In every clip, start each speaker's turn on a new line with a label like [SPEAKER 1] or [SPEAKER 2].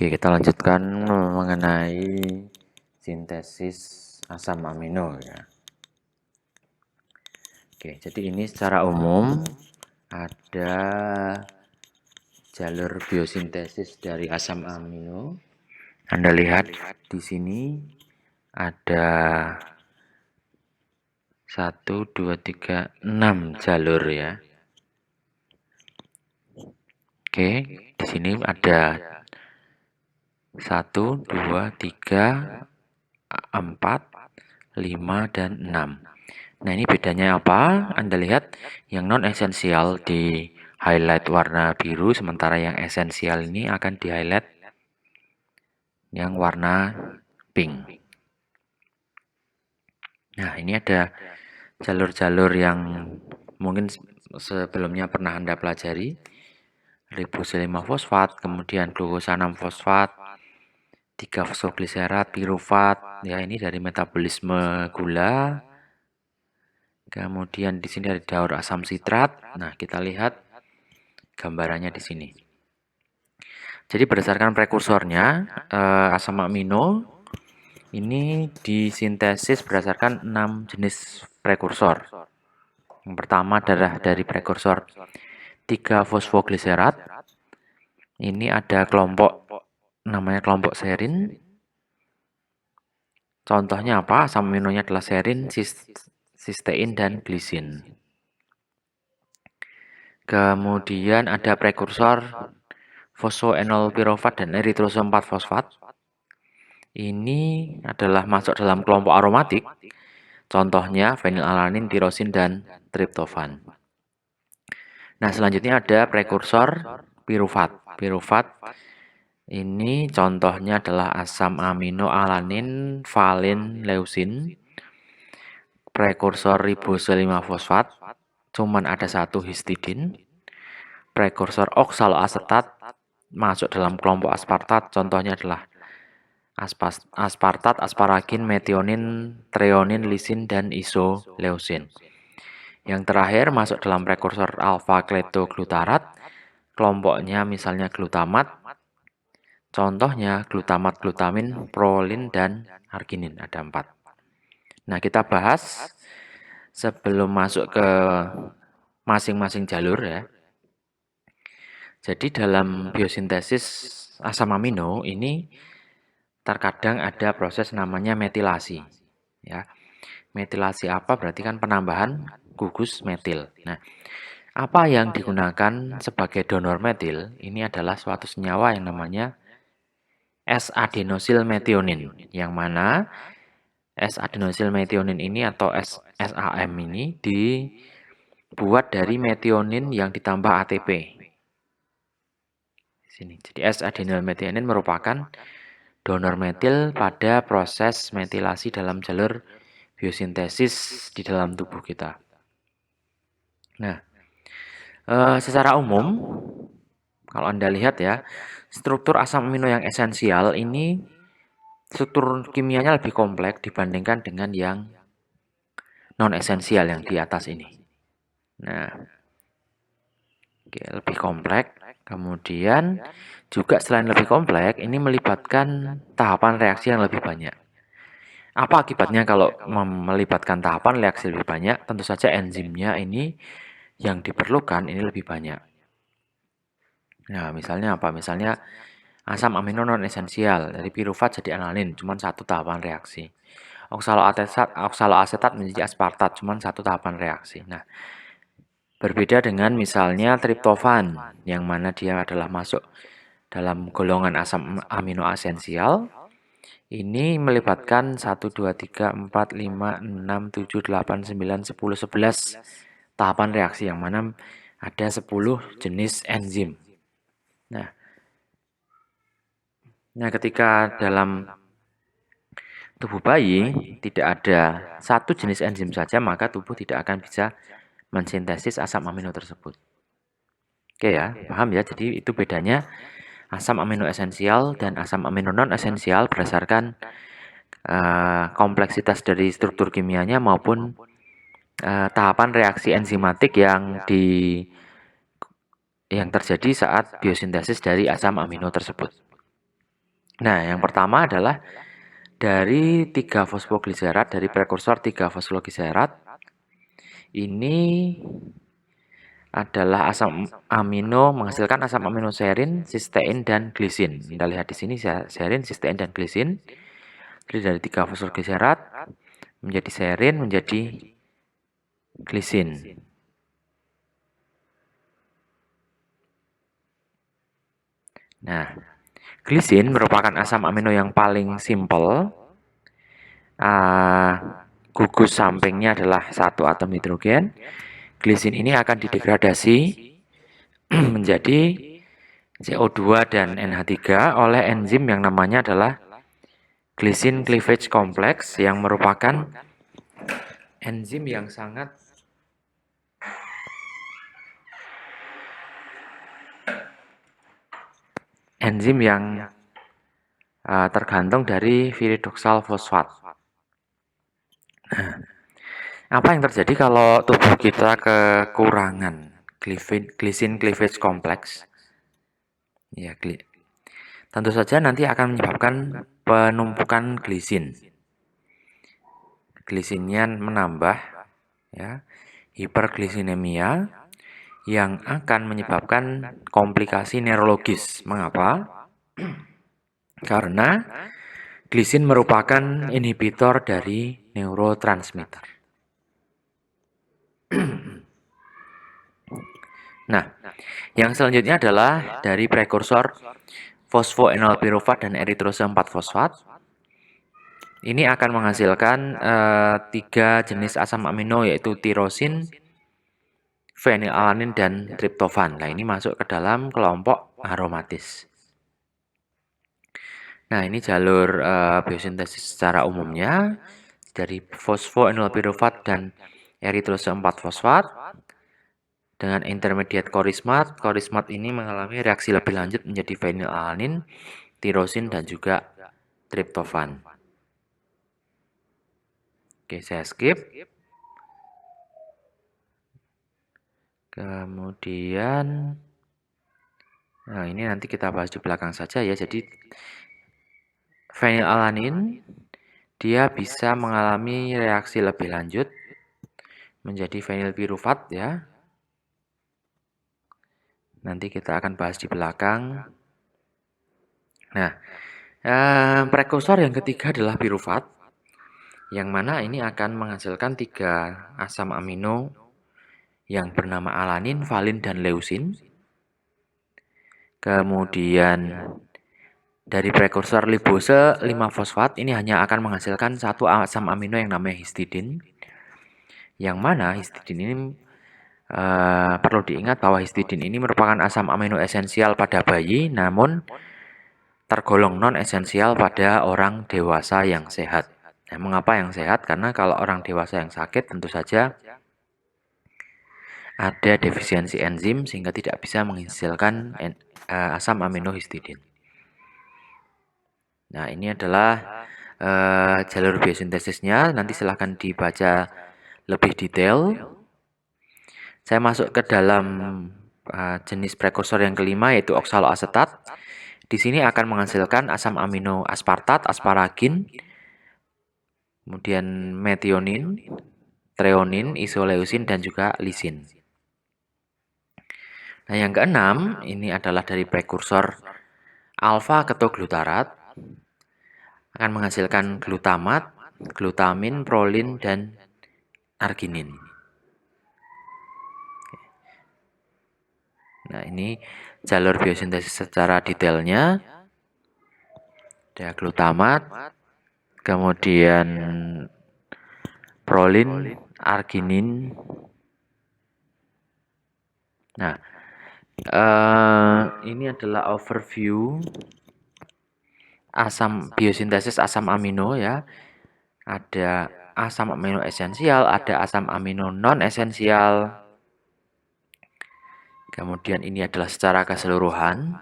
[SPEAKER 1] Oke, kita lanjutkan mengenai sintesis asam amino ya. Oke, jadi ini secara umum ada jalur biosintesis dari asam amino. Anda lihat di sini ada 1, 2, 3, 6 jalur ya. Oke, di sini ada 1, 2, 3, 4, 5, dan 6. Nah, ini bedanya apa? Anda lihat yang non esensial di highlight warna biru, sementara yang esensial ini akan di highlight yang warna pink. Nah, ini ada jalur-jalur yang mungkin sebelumnya pernah Anda pelajari. Ribosilima fosfat, kemudian glukosa 6 fosfat, 3 fosfogliserat, pirufat, ya ini dari metabolisme gula. Kemudian di sini ada daur asam sitrat. Nah, kita lihat gambarannya di sini. Jadi berdasarkan prekursornya, asam amino ini disintesis berdasarkan 6 jenis prekursor. Yang pertama adalah dari prekursor 3 fosfogliserat. Ini ada kelompok namanya kelompok serin. Contohnya apa? Asam aminonya adalah serin, sistein, dan glisin. Kemudian ada prekursor fosfoenol pirofat dan eritrosom 4 fosfat. Ini adalah masuk dalam kelompok aromatik. Contohnya fenilalanin, tirosin, dan triptofan. Nah, selanjutnya ada prekursor pirufat. Pirufat ini contohnya adalah asam amino alanin, valin, leusin. Prekursor ribosilima fosfat, cuman ada 1 histidin. Prekursor oksaloasetat masuk dalam kelompok aspartat, contohnya adalah aspartat, asparagin, metionin, treonin, lisin, dan isoleusin. Yang terakhir masuk dalam prekursor alfa-kletoglutarat, kelompoknya misalnya glutamat, contohnya glutamat, glutamin, prolin, dan arginin, ada 4. Nah, kita bahas sebelum masuk ke masing-masing jalur ya. Jadi dalam biosintesis asam amino ini terkadang ada proses namanya metilasi. Ya, metilasi apa? Berarti kan penambahan gugus metil. Nah, apa yang digunakan sebagai donor metil? Ini adalah suatu senyawa yang namanya S-adenosilmetionin, yang mana S-adenosilmetionin ini atau SAM ini dibuat dari metionin yang ditambah ATP. Sini. Jadi S-adenosilmetionin merupakan donor metil pada proses metilasi dalam jalur biosintesis di dalam tubuh kita. Nah, secara umum, kalau Anda lihat ya, struktur asam amino yang esensial ini struktur kimianya lebih kompleks dibandingkan dengan yang non esensial yang di atas ini. Nah, lebih kompleks. Kemudian juga selain lebih kompleks, ini melibatkan tahapan reaksi yang lebih banyak. Apa akibatnya kalau melibatkan tahapan reaksi lebih banyak? Tentu saja enzimnya ini yang diperlukan ini lebih banyak. Nah, misalnya apa? Misalnya asam amino non esensial dari pirufat jadi alanin, cuma 1 tahapan reaksi. Oksaloasetat menjadi aspartat, cuma 1 tahapan reaksi. Nah, berbeda dengan misalnya triptofan, yang mana dia adalah masuk dalam golongan asam amino esensial. Ini melibatkan 1, 2, 3, 4, 5, 6, 7, 8, 9, 10, 11 tahapan reaksi, yang mana ada 10 jenis enzim. Nah, ketika dalam tubuh bayi tidak ada 1 jenis enzim saja, maka tubuh tidak akan bisa mensintesis asam amino tersebut. Oke ya, paham ya? Jadi itu bedanya asam amino esensial dan asam amino non esensial berdasarkan kompleksitas dari struktur kimianya maupun tahapan reaksi enzimatik yang terjadi saat biosintesis dari asam amino tersebut. Nah, yang pertama adalah dari 3 fosfogliserat, dari prekursor 3 fosfogliserat, ini adalah asam amino menghasilkan asam amino serin, sistein, dan glisin. Kita lihat di sini serin, sistein, dan glisin. Jadi dari 3 fosfogliserat menjadi serin, menjadi glisin. Nah, glisin merupakan asam amino yang paling simpel. Gugus sampingnya adalah satu atom hidrogen. Glisin ini akan didegradasi menjadi CO2 dan NH3 oleh enzim yang namanya adalah glycine cleavage complex, yang merupakan enzim yang sangat tergantung dari piridoxal fosfat. Nah, apa yang terjadi kalau tubuh kita kekurangan glycine cleavage complex? Ya, tentu saja nanti akan menyebabkan penumpukan glisin. Glisinnya menambah, ya, hiperglisinemia, yang akan menyebabkan komplikasi neurologis. Mengapa? Karena glisin merupakan inhibitor dari neurotransmitter. Nah, yang selanjutnya adalah dari prekursor fosfoenolpiruvat dan eritrose 4-fosfat. Ini akan menghasilkan 3 jenis asam amino, yaitu tirosin, fenilalanin, dan triptofan. Nah, ini masuk ke dalam kelompok aromatis. Nah, ini jalur biosintesis secara umumnya dari fosfoenolpiruvat dan eritrose 4-fosfat dengan intermediate korismat. Korismat ini mengalami reaksi lebih lanjut menjadi fenilalanin, tirosin, dan juga triptofan. Oke, saya skip. Kemudian, nah ini nanti kita bahas di belakang saja ya. Jadi fenilalanin dia bisa mengalami reaksi lebih lanjut menjadi fenilpiruvat ya. Nanti kita akan bahas di belakang. Nah, prekursor yang ketiga adalah piruvat, yang mana ini akan menghasilkan 3 asam amino yang bernama alanin, valin, dan leusin. Kemudian dari prekursor ribose 5-fosfat ini hanya akan menghasilkan 1 asam amino yang namanya histidin. Yang mana histidin ini perlu diingat bahwa histidin ini merupakan asam amino esensial pada bayi, namun tergolong non-esensial pada orang dewasa yang sehat. Nah, mengapa yang sehat? Karena kalau orang dewasa yang sakit tentu saja ada defisiensi enzim sehingga tidak bisa menghasilkan asam amino histidin. Nah, ini adalah jalur biosintesisnya. Nanti silahkan dibaca lebih detail. Saya masuk ke dalam jenis prekursor yang kelima, yaitu oksaloasetat. Di sini akan menghasilkan asam amino aspartat, asparagin, kemudian metionin, treonin, isoleusin, dan juga lisin. Nah, yang keenam ini adalah dari prekursor alfa ketoglutarat, akan menghasilkan glutamat, glutamin, prolin, dan arginin. Nah, ini jalur biosintesis secara detailnya. Ada glutamat, kemudian prolin, arginin. Nah, ini adalah overview biosintesis asam amino ya. Ada asam amino esensial, ada asam amino non esensial. Kemudian ini adalah secara keseluruhan.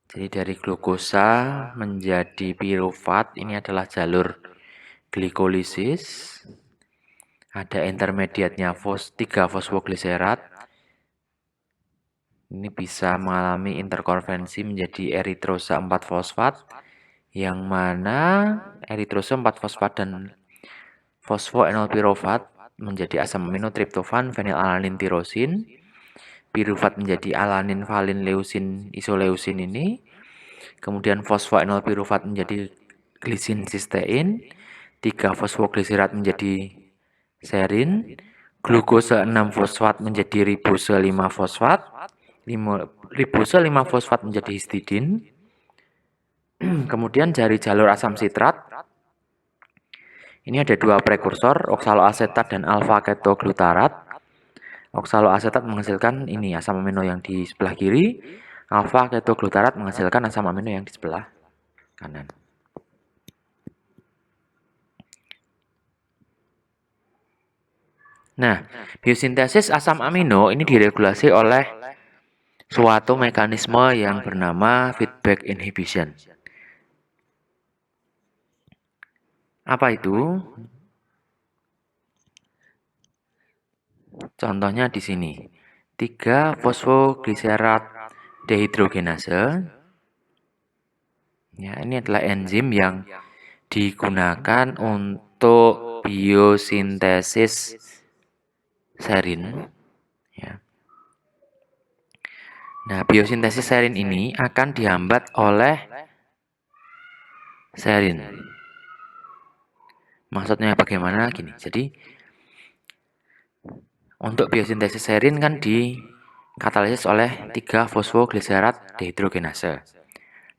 [SPEAKER 1] Jadi dari glukosa menjadi piruvat ini adalah jalur glikolisis. Ada intermediatnya 3 fosfogliserat. Ini bisa mengalami interkonversi menjadi eritrosa 4-fosfat, yang mana eritrosa 4-fosfat dan fosfoenolpirufat menjadi asam amino triptofan, fenilalanin, tirosin. Pirufat menjadi alanin, valin, leusin, isoleusin ini. Kemudian fosfoenolpirufat menjadi glisin, sistein. 3-fosfogliserat menjadi serin. Glukosa 6-fosfat menjadi ribose 5-fosfat. Ribose 5-fosfat menjadi histidin. Kemudian dari jalur asam sitrat, ini ada dua prekursor, oksaloasetat dan alfa-ketoglutarat. Oksaloasetat menghasilkan ini asam amino yang di sebelah kiri, alfa-ketoglutarat menghasilkan asam amino yang di sebelah kanan. Nah, biosintesis asam amino ini diregulasi oleh suatu mekanisme yang bernama feedback inhibition. Apa itu? Contohnya di sini. 3-fosfogliserat dehidrogenase. Ya, ini adalah enzim yang digunakan untuk biosintesis serin. Ya. Nah, biosintesis serin ini akan dihambat oleh serin. Maksudnya bagaimana? Gini, jadi untuk biosintesis serin kan dikatalisis oleh 3-fosfogliserat dehidrogenase.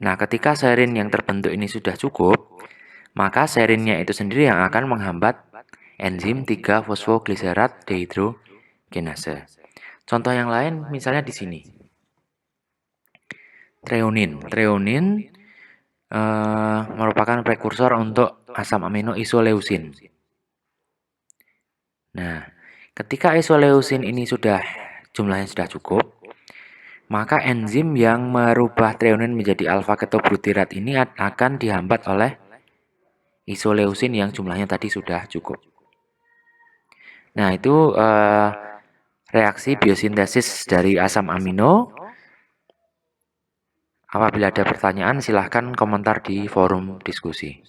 [SPEAKER 1] Nah, ketika serin yang terbentuk ini sudah cukup, maka serinnya itu sendiri yang akan menghambat enzim 3-fosfogliserat dehidrogenase. Contoh yang lain misalnya di sini. Treonin. Treonin merupakan prekursor untuk asam amino isoleusin. Nah, ketika isoleusin ini jumlahnya sudah cukup, maka enzim yang merubah treonin menjadi alfa-ketobutirat ini akan dihambat oleh isoleusin yang jumlahnya tadi sudah cukup. Nah, itu reaksi biosintesis dari asam amino. Apabila ada pertanyaan, silahkan komentar di forum diskusi.